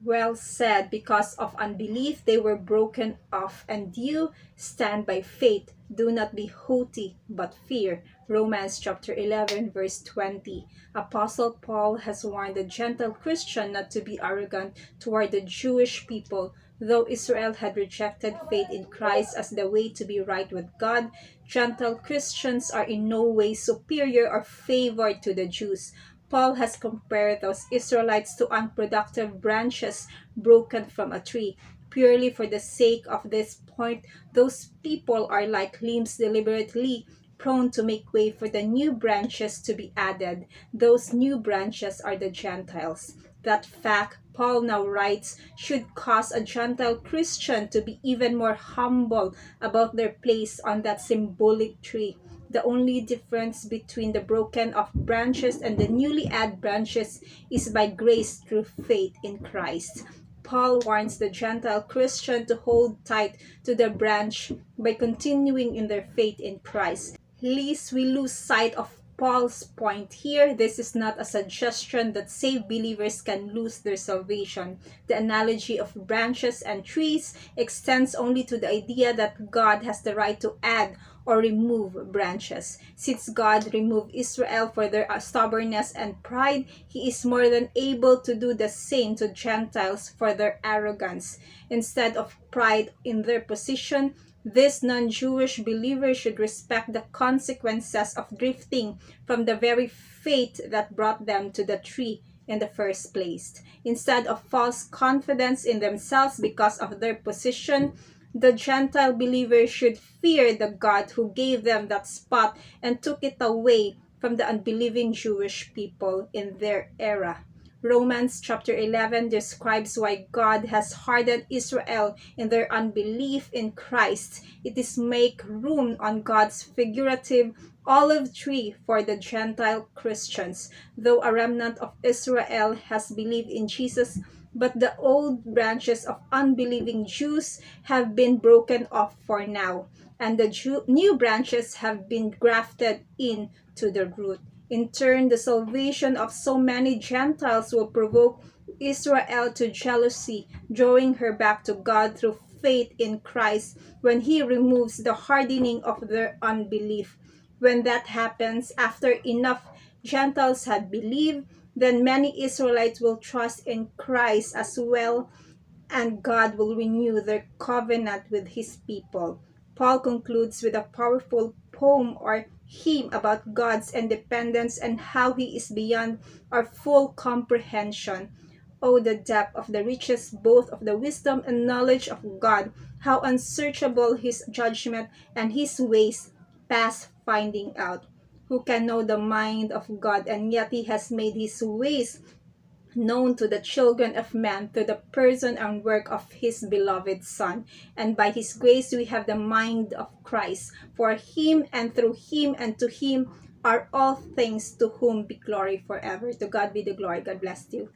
Well said. Because of unbelief, they were broken off, and you stand by faith. Do not be haughty, but fear. Romans chapter 11, verse 20. Apostle Paul has warned the gentle Christian not to be arrogant toward the Jewish people. Though Israel had rejected faith in Christ as the way to be right with God, gentle Christians are in no way superior or favored to the Jews. Paul has compared those Israelites to unproductive branches broken from a tree. Purely for the sake of this point, those people are like limbs deliberately prone to make way for the new branches to be added. Those new branches are the Gentiles. That fact, Paul now writes, should cause a Gentile Christian to be even more humble about their place on that symbolic tree. The only difference between the broken off branches and the newly added branches is by grace through faith in Christ. Paul warns the Gentile Christian to hold tight to the branch by continuing in their faith in Christ. Lest we lose sight of Paul's point here, this is not a suggestion that saved believers can lose their salvation. The analogy of branches and trees extends only to the idea that God has the right to add or remove branches. Since God removed Israel for their stubbornness and pride, He is more than able to do the same to Gentiles for their arrogance. Instead of pride in their position, this non-Jewish believer should respect the consequences of drifting from the very faith that brought them to the tree in the first place. Instead of false confidence in themselves because of their position, the Gentile believer should fear the God who gave them that spot and took it away from the unbelieving Jewish people in their era. Romans chapter 11 describes why God has hardened Israel in their unbelief in Christ. It is make room on God's figurative olive tree for the Gentile Christians. Though a remnant of Israel has believed in Jesus, but the old branches of unbelieving Jews have been broken off for now, and the new branches have been grafted in to the root. In turn, the salvation of so many Gentiles will provoke Israel to jealousy, drawing her back to God through faith in Christ when He removes the hardening of their unbelief. When that happens, after enough Gentiles have believed, then many Israelites will trust in Christ as well, and God will renew their covenant with His people. Paul concludes with a powerful poem or hymn about God's independence and how He is beyond our full comprehension. Oh, the depth of the riches both of the wisdom and knowledge of God, how unsearchable His judgment and His ways past finding out. Who can know the mind of God, and yet He has made His ways known to the children of men through the person and work of His beloved Son. And by His grace we have the mind of Christ. For Him and through Him and to Him are all things, to whom be glory forever. To God be the glory. God bless you.